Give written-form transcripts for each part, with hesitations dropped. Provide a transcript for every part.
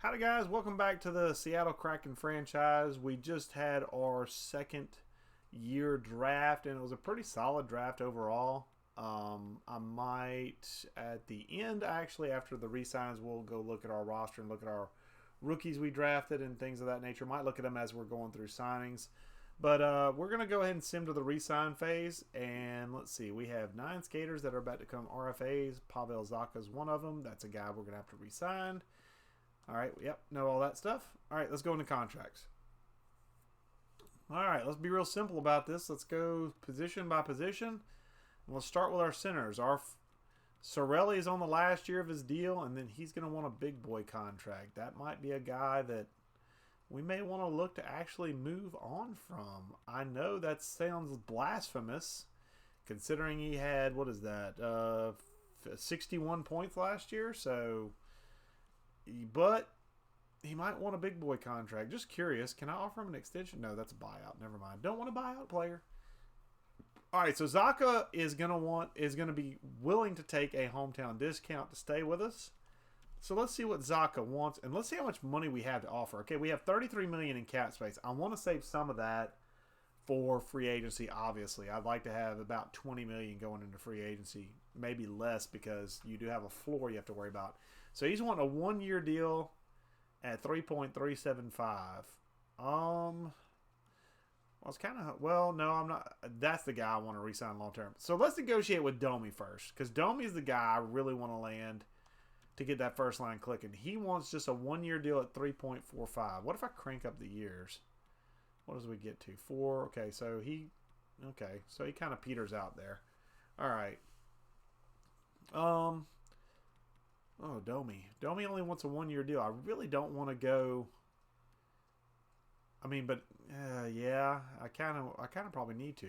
Howdy guys, welcome back to the Seattle Kraken franchise. We just had our second year draft and it was a pretty solid draft overall. I might at the end, actually after the re-signs, we'll go look at our roster and look at our rookies we drafted and things of that nature. Might look at them as we're going through signings. But we're going to go ahead and sim to the re-sign phase. And let's see, we have 9 skaters that are about to become RFAs. Pavel Zacha is one of them. That's a guy we're going to have to re-sign. All right, yep, know all that stuff. All right, let's go into contracts. All right, let's be real simple about this. Let's go position by position. We'll start with our centers. Our Sorelli is on the last year of his deal, and then he's going to want a big boy contract. That might be a guy that we may want to look to actually move on from. I know that sounds blasphemous, considering he had, what is that, 61 points last year, so... But he might want a big boy contract. Just curious. Can I offer him an extension? No, that's a buyout. Never mind. Don't want a buyout player. All right, so Zacha is gonna be willing to take a hometown discount to stay with us. So let's see what Zacha wants, and let's see how much money we have to offer. Okay, we have $33 million in cap space. I want to save some of that for free agency. Obviously, I'd like to have about $20 million going into free agency, maybe less because you do have a floor you have to worry about. So he's wanting a 1-year deal at 3.375. Well, it's kind of, well, no, I'm not. That's the guy I want to re-sign long term. So let's negotiate with Domi first, because Domi is the guy I really want to land to get that first line clicking. He wants just a 1-year deal at 3.45. What if I crank up the years? What does we get to? 4. Okay, so he kind of peters out there. All right. Oh, Domi. Domi only wants a 1-year deal. I really don't want to go. I mean, but yeah, I kind of probably need to.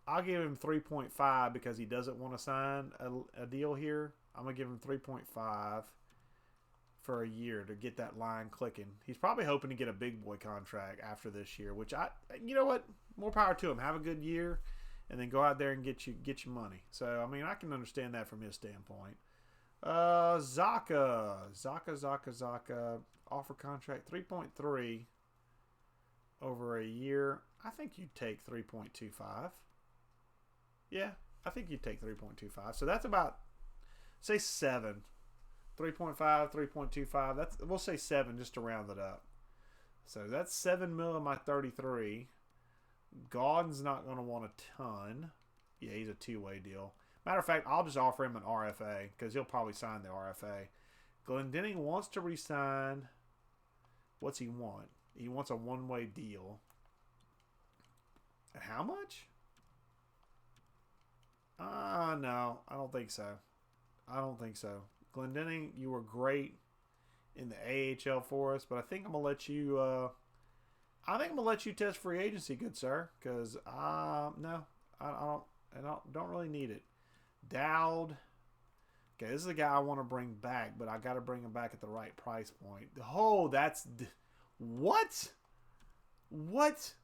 I'll give him 3.5 because he doesn't want to sign a deal here. I'm gonna give him 3.5 for a year to get that line clicking. He's probably hoping to get a big boy contract after this year, which you know what, more power to him. Have a good year, and then go out there and get your money. So I mean, I can understand that from his standpoint. Zacha. Offer contract 3.3 over a year. I think you'd take 3.25. Yeah, I think you'd take 3.25. So that's about, say 7. 3.5, 3.25. We'll say 7 just to round it up. So that's 7 mil of my 33. Gauden's not going to want a ton. Yeah, he's a 2-way deal. Matter of fact, I'll just offer him an RFA because he'll probably sign the RFA. Glendening wants to re-sign. What's he want? He wants a 1-way deal. At how much? No, I don't think so. Glendening, you were great in the AHL for us, but I think I'm gonna let you. I think I'm gonna let you test free agency, good sir, because no, I don't really need it. Dowd. Okay, this is the guy I want to bring back, but I got to bring him back at the right price point. Oh, that's... What? What?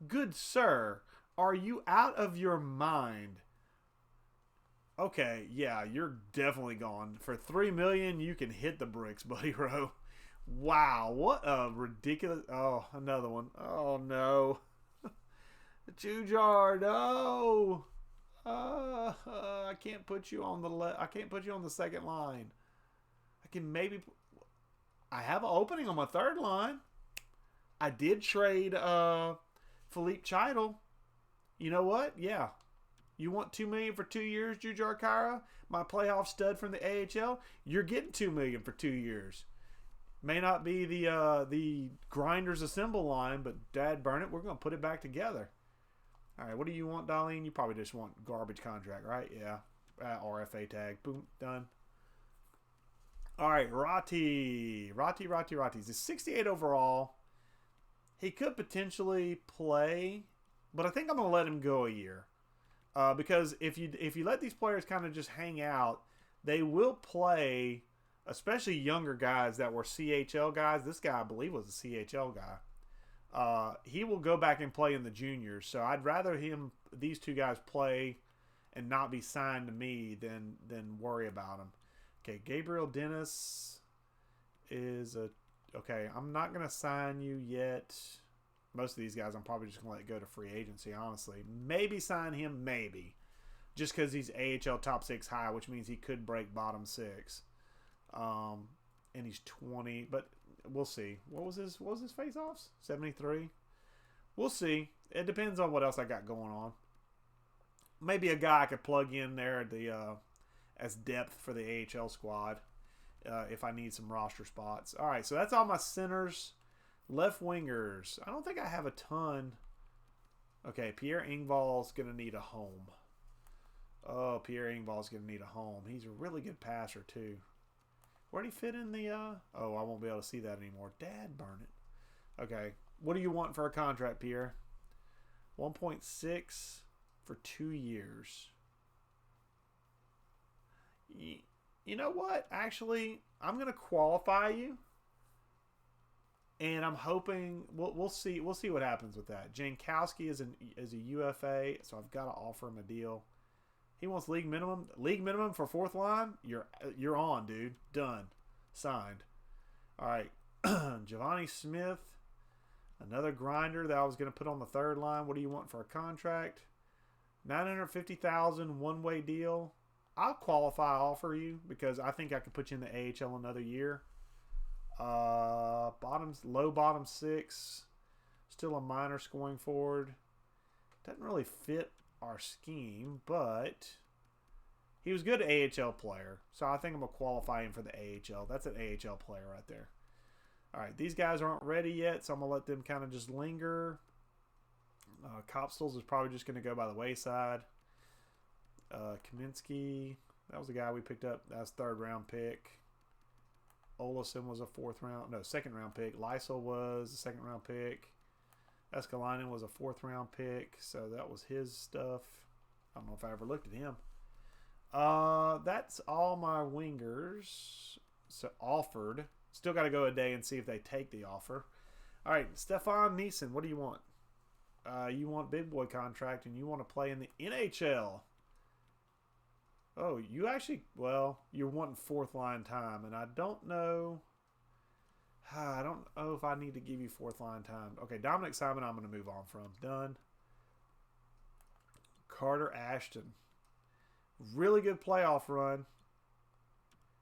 Good sir, are you out of your mind? Okay, yeah, you're definitely gone. For $3 million, you can hit the bricks, buddy Rowe. Wow, what a ridiculous... Oh, another one. Oh, no. Jujar, no. I can't put you on I can't put you on the second line. I can maybe. I have an opening on my third line. I did trade Philippe Cheidel. You know what? Yeah. You want $2 million for 2 years, Jujar Kara? My playoff stud from the AHL. You're getting $2 million for 2 years. May not be the Grinders Assemble line, but dad burn it, we're gonna put it back together. All right, what do you want, Darlene? You probably just want garbage contract, right? Yeah. RFA tag. Boom. Done. All right, Rati. He's a 68 overall. He could potentially play, but I think I'm going to let him go a year. Because if you let these players kind of just hang out, they will play, especially younger guys that were CHL guys. This guy, I believe, was a CHL guy. He will go back and play in the juniors. So I'd rather these two guys play and not be signed to me than worry about them. Okay, Gabriel Dennis is a... Okay, I'm not going to sign you yet. Most of these guys I'm probably just going to let go to free agency, honestly. Maybe sign him, maybe. Just because he's AHL top 6 high, which means he could break bottom 6. And he's 20, but we'll see. What was his face-offs? 73? We'll see. It depends on what else I got going on. Maybe a guy I could plug in there at the as depth for the AHL squad if I need some roster spots. All right, so that's all my centers. Left wingers. I don't think I have a ton. Okay, Pierre Engvall's going to need a home. Oh, Pierre Engvall's going to need a home. He's a really good passer, too. Where'd he fit in the... Oh, I won't be able to see that anymore. Dad, burn it. Okay. What do you want for a contract, Pierre? 1.6 for 2 years. You know what? Actually, I'm going to qualify you. And I'm hoping... We'll see. We'll see what happens with that. Jankowski is a UFA, so I've got to offer him a deal. He wants league minimum. League minimum for fourth line? You're on, dude. Done. Signed. All right. Giovanni Smith. Another grinder that I was going to put on the third line. What do you want for a contract? $950,000 one-way deal. I'll qualify offer you because I think I could put you in the AHL another year. Low bottom 6. Still a minor scoring forward. Doesn't really fit our scheme, but he was a good AHL player, so I think I'm going to qualify him for the AHL. That's an AHL player right there. All right, these guys aren't ready yet, so I'm going to let them kind of just linger. Kopstels is probably just going to go by the wayside. Kaminsky, that was the guy we picked up. That's third round pick. Olesen was a second round pick. Lysel was a second round pick. Escalainen was a fourth round pick, so that was his stuff. I don't know if I ever looked at him. That's all my wingers. So offered. Still got to go a day and see if they take the offer. All right, Stefan Neeson, what do you want? You want big boy contract and you want to play in the NHL. Oh, you actually, well, you're wanting fourth line time, and I don't know if I need to give you fourth line time. Okay, Dominic Simon I'm going to move on from. Done. Carter Ashton. Really good playoff run.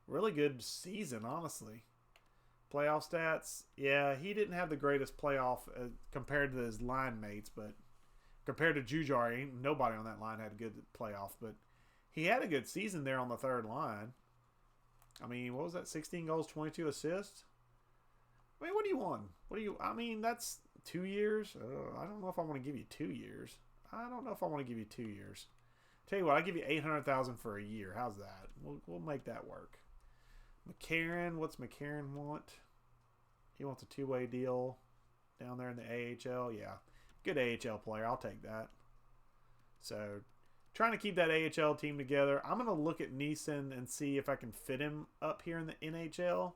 Really good season, honestly. Playoff stats. Yeah, he didn't have the greatest playoff compared to his line mates, but compared to Jujar, nobody on that line had a good playoff, but he had a good season there on the third line. I mean, what was that? 16 goals, 22 assists? I mean, what do you want? That's 2 years. I don't know if I want to give you 2 years. Tell you what, I'll give you $800,000 for a year. How's that? We'll make that work. McCarron, what's McCarron want? He wants a two-way deal down there in the AHL. Yeah, good AHL player. I'll take that. So, trying to keep that AHL team together. I'm going to look at Neeson and see if I can fit him up here in the NHL.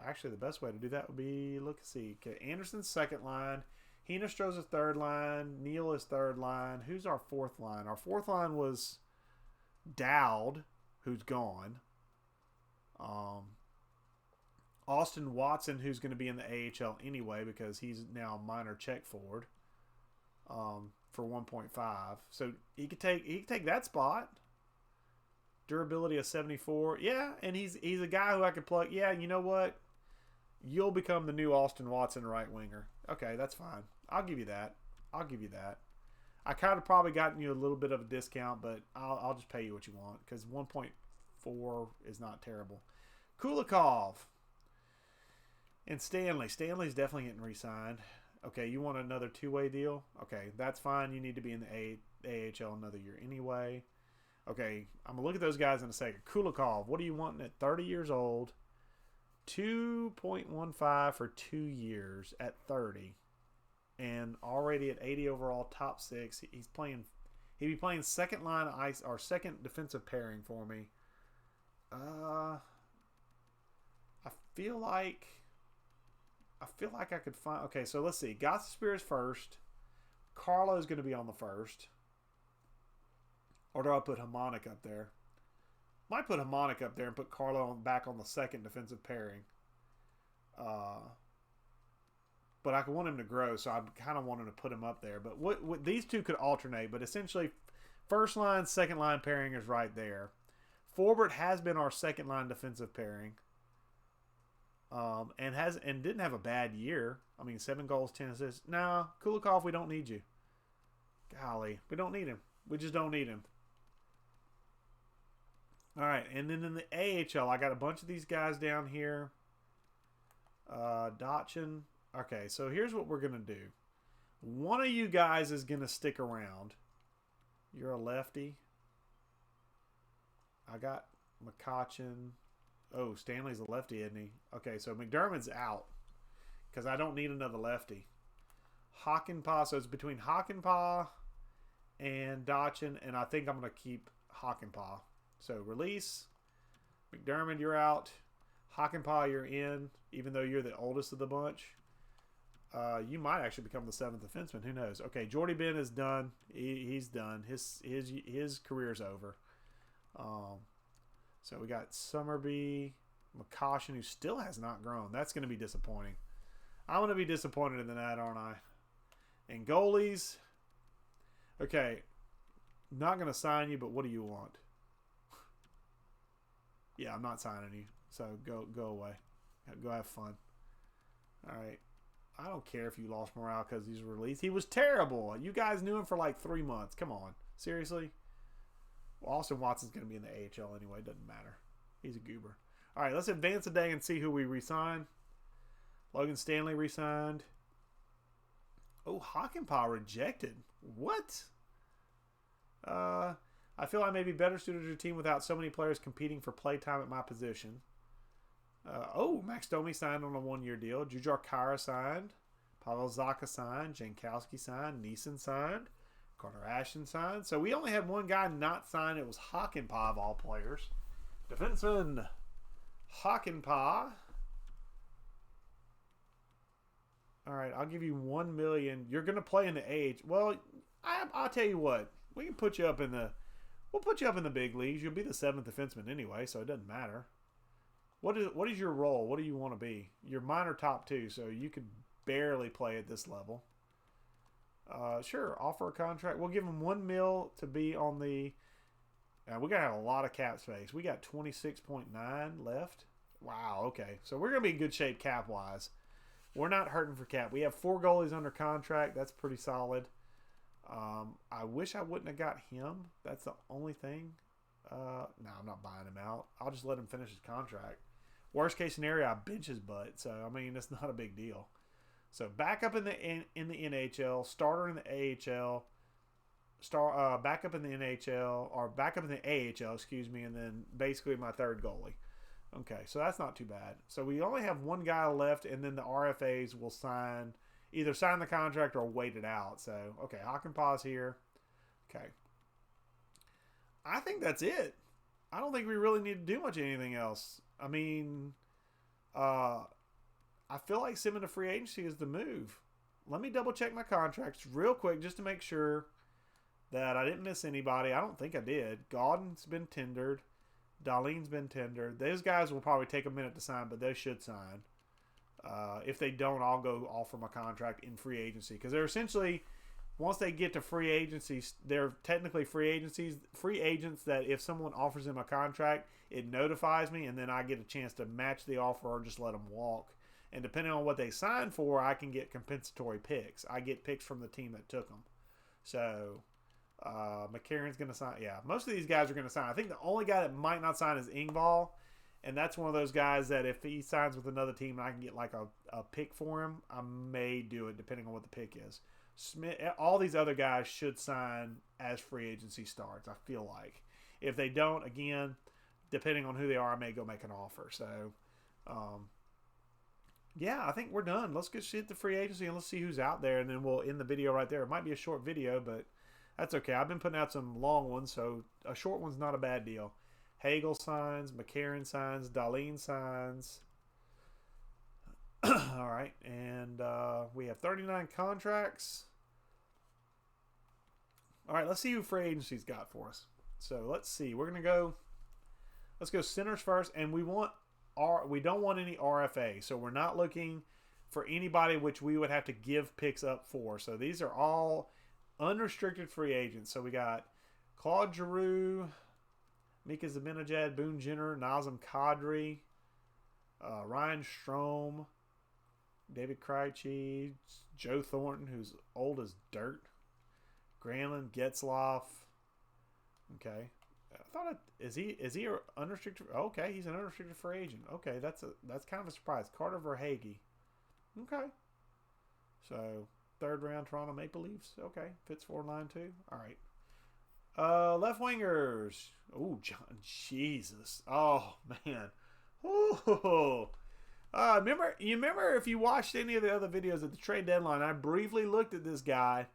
Actually, the best way to do that would be, see. Okay, Anderson's second line. Hienestro's a third line. Neal is third line. Who's our fourth line? Our fourth line was Dowd, who's gone. Austin Watson, who's going to be in the AHL anyway because he's now a minor check forward for 1.5. So he could take that spot. Durability of 74. Yeah, and he's a guy who I could plug. Yeah, you know what? You'll become the new Austin Watson right winger. Okay, that's fine. I'll give you that. I kind of probably gotten you a little bit of a discount, but I'll just pay you what you want because 1.4 is not terrible. Kulikov and Stanley. Stanley's definitely getting re-signed. Okay, you want another two-way deal? Okay, that's fine. You need to be in the AHL another year anyway. Okay, I'm going to look at those guys in a second. Kulikov, what are you wanting at 30 years old? 2.15 for 2 years at 30. And already at 80 overall, top 6. He'd be playing second line ice or second defensive pairing for me. I feel like I could find. Okay, so let's see. Gostisbehere is first. Carlo's going to be on the first. Or do I put Hamonic up there? Might put Harmonic up there and put Carlo back on the second defensive pairing. But I want him to grow, so I kind of want him to put him up there. But what these two could alternate, but essentially first line, second line pairing is right there. Forbert has been our second line defensive pairing. And didn't have a bad year. I mean, 7 goals, 10 assists. No, Kulikov, we don't need you. Golly, we don't need him. We just don't need him. All right, and then in the AHL, I got a bunch of these guys down here. Dotchin. Okay, so here's what we're going to do. One of you guys is going to stick around. You're a lefty. I got McCutcheon. Oh, Stanley's a lefty, isn't he? Okay, so McDermott's out because I don't need another lefty. Hakanpää, so it's between Hakanpää and Dotchin, and I think I'm going to keep Hakanpää. So release. McDermott, you're out. Hakanpää, you're in, even though you're the oldest of the bunch. You might actually become the 7th defenseman. Who knows? Okay, Jordy Ben is done. He's done. His career's over. So we got Summerby, McCaution, who still has not grown. That's going to be disappointing. I'm going to be disappointed in that, aren't I? And goalies. Okay, not going to sign you, but what do you want? Yeah, I'm not signing you. So go away. Go have fun. All right. I don't care if you lost morale because he's released. He was terrible. You guys knew him for like 3 months. Come on. Seriously? Well, Austin Watson's going to be in the AHL anyway. It doesn't matter. He's a goober. All right, let's advance a day and see who we re-sign. Logan Stanley re-signed. Oh, Hakanpää rejected. What? I feel I may be better suited to a team without so many players competing for playtime at my position. Max Domi signed on a 1-year deal. Jujhar Khaira signed. Pavel Zacha signed. Jankowski signed. Neeson signed. Carter Ashton signed. So we only had one guy not signed. It was Hakanpää of all players. Defenseman Hakanpää. All right, I'll give you $1 million. You're going to play in the AH. Well, I'll tell you what. We can put you up in the. We'll put you up in the big leagues. You'll be the 7th defenseman anyway, so it doesn't matter. What is your role? What do you want to be? You're minor top 2, so you could barely play at this level. Sure, offer a contract. We'll give him $1 million to be on the. We gotta have a lot of cap space. We got 26.9 left. Wow. Okay, so we're gonna be in good shape cap wise. We're not hurting for cap. We have 4 goalies under contract. That's pretty solid. I wish I wouldn't have got him. That's the only thing. No, I'm not buying him out. I'll just let him finish his contract. Worst case scenario, I bench his butt. So I mean, it's not a big deal. So backup in the NHL, starter in the AHL, backup in the NHL, or backup in the AHL, excuse me, and then basically my 3rd goalie. Okay, so that's not too bad. So we only have one guy left, and then the RFAs will either sign the contract or wait it out. So, okay, Hakanpää's here. Okay. I think that's it. I don't think we really need to do much anything else. I mean, I feel like sending to free agency is the move. Let me double check my contracts real quick just to make sure that I didn't miss anybody. I don't think I did. Gaudin's been tendered. Dahlin's been tendered. Those guys will probably take a minute to sign, but they should sign. If they don't, I'll go offer my contract in free agency because they're essentially, once they get to free agency, they're technically free agents that if someone offers them a contract, it notifies me, and then I get a chance to match the offer or just let them walk. And depending on what they sign for, I can get compensatory picks. I get picks from the team that took them. So McCarron's going to sign. Yeah, most of these guys are going to sign. I think the only guy that might not sign is Engvall. And that's one of those guys that if he signs with another team and I can get like a pick for him, I may do it depending on what the pick is. Smith, all these other guys should sign as free agency starts, I feel like. If they don't, again, depending on who they are, I may go make an offer. So, yeah, I think we're done. Let's get shit to free agency and let's see who's out there, and then we'll end the video right there. It might be a short video, but that's okay. I've been putting out some long ones, so a short one's not a bad deal. Hagel signs, McCarron signs, Dahlin signs. All right, and we have 39 contracts. All right, let's see who free agency's got for us. So let's see. We're going to go. Let's go centers first, and we don't want any RFA, so we're not looking for anybody which we would have to give picks up for. So these are all unrestricted free agents. So we got Claude Giroux, Mika Zibanejad, Boone Jenner, Nazem Kadri, Ryan Strome, David Krejci, Joe Thornton, who's old as dirt, Granlund, Getzlaf. Okay, I thought is he an unrestricted? Okay, he's an unrestricted free agent. Okay, that's kind of a surprise. Carter Verhaeghe. Okay, so third round Toronto Maple Leafs. Okay, fits forward line too. All right. Left wingers. Oh, John, Jesus. Oh man. Ooh. Remember if you watched any of the other videos at the trade deadline, I briefly looked at this guy,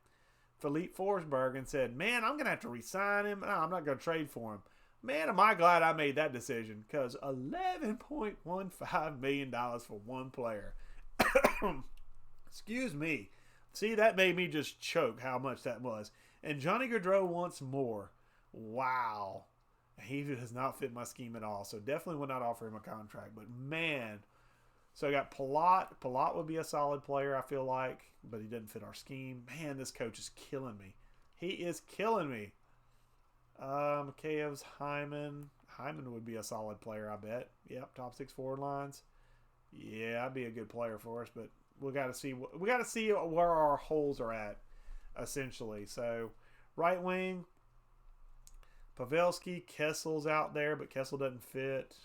Philippe Forsberg, and said, man, I'm going to have to re-sign him. No, I'm not going to trade for him. Man, am I glad I made that decision, because $11.15 million for one player. Excuse me. See, that made me just choke how much that was. And Johnny Gaudreau wants more. Wow. He does not fit my scheme at all, so definitely would not offer him a contract. But, man. So I got Palat. Palat would be a solid player, I feel like, but he doesn't fit our scheme. Man, this coach is killing me. He is killing me. Makeev's Hyman. Hyman would be a solid player, I bet. Yep, top 6 forward lines. Yeah, that'd be a good player for us, but we got to see where our holes are at, essentially. So, right wing, Pavelski, Kessel's out there, but Kessel doesn't fit.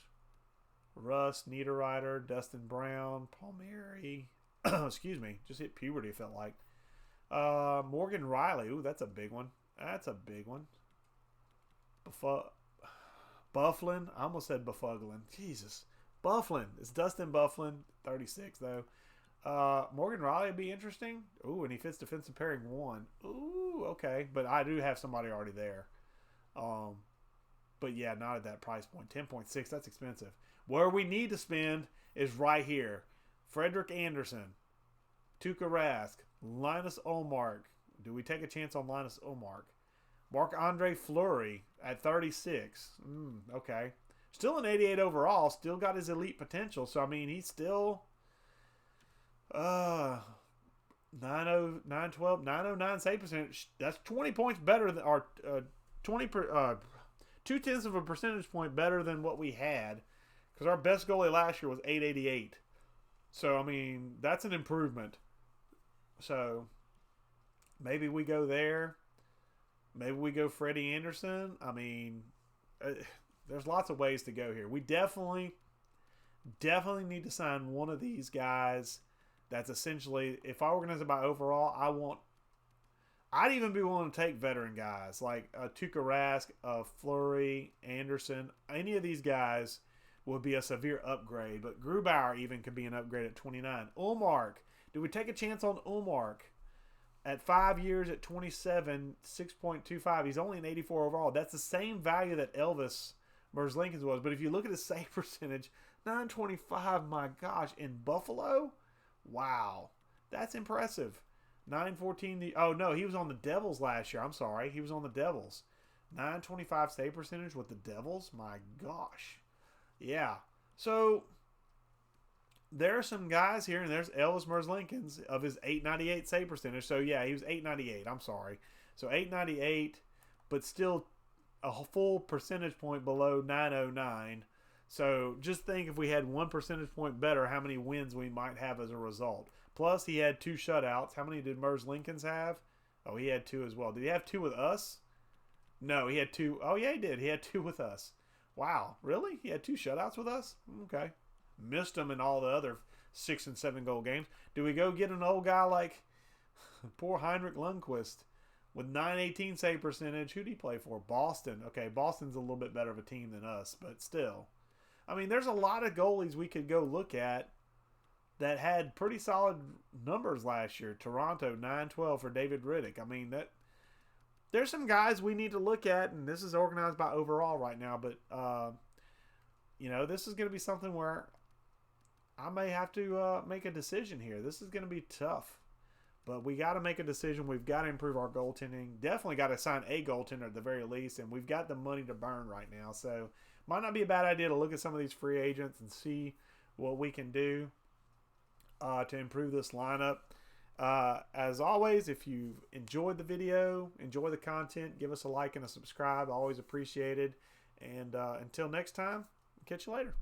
Russ, Niederreiter, Dustin Brown, Palmieri. Excuse me, just hit puberty, it felt like. Morgan Riley. Ooh, that's a big one. That's a big one. Bufflin. I almost said Buffuglen. Jesus. Bufflin. It's Dustin Bufflin, 36, though. Morgan Riley would be interesting. Ooh, and he fits defensive pairing 1. Ooh, okay. But I do have somebody already there. But yeah, not at that price point. 10.6, that's expensive. Where we need to spend is right here. Frederik Andersen, Tuukka Rask, Linus Ullmark. Do we take a chance on Linus Ullmark? Marc-Andre Fleury at 36. Okay. Still an 88 overall. Still got his elite potential. So, I mean, he's still 909 save percentage. That's 20 points better than our 0.2 of a percentage point better than what we had. Because our best goalie last year was 888. So, I mean, that's an improvement. So, maybe we go there. Maybe we go Freddie Anderson. I mean, there's lots of ways to go here. We definitely need to sign one of these guys that's essentially, if I organize it by overall, I'd even be willing to take veteran guys like Tuukka Rask, Fleury, Anderson. Any of these guys would be a severe upgrade, but Grubauer even could be an upgrade at 29. Ullmark. Do we take a chance on Ullmark? At 5 years at 27, 6.25. He's only an 84 overall. That's the same value that Elvis Merzlikins was. But if you look at his save percentage, 925, my gosh. In Buffalo? Wow. That's impressive. 914. Oh, no, he was on the Devils last year. I'm sorry. He was on the Devils. 925 save percentage with the Devils? My gosh. Yeah. So, there are some guys here, and there's Elvis Merzlikins of his 898 save percentage. So, yeah, he was 898. I'm sorry. So, 898, but still a full percentage point below 909. So, just think if we had 1 percentage point better, how many wins we might have as a result. Plus, he had 2 shutouts. How many did Merzlikins have? Oh, he had 2 as well. Did he have 2 with us? No, he had 2. Oh, yeah, he did. He had 2 with us. Wow, really? He had 2 shutouts with us? Okay. Missed them in all the other 6 and 7 goal games. Do we go get an old guy like poor Heinrich Lundqvist with 918 save percentage? Who'd he play for? Boston. Okay, Boston's a little bit better of a team than us, but still. I mean, there's a lot of goalies we could go look at that had pretty solid numbers last year. Toronto, 912 for David Riddick. I mean, there's some guys we need to look at, and this is organized by overall right now, but this is going to be something where I may have to make a decision here. This is going to be tough, but we got to make a decision. We've got to improve our goaltending. Definitely got to sign a goaltender at the very least, and we've got the money to burn right now. So might not be a bad idea to look at some of these free agents and see what we can do to improve this lineup. As always, if you've enjoyed the video, enjoy the content, give us a like and a subscribe. Always appreciated. And until next time, catch you later.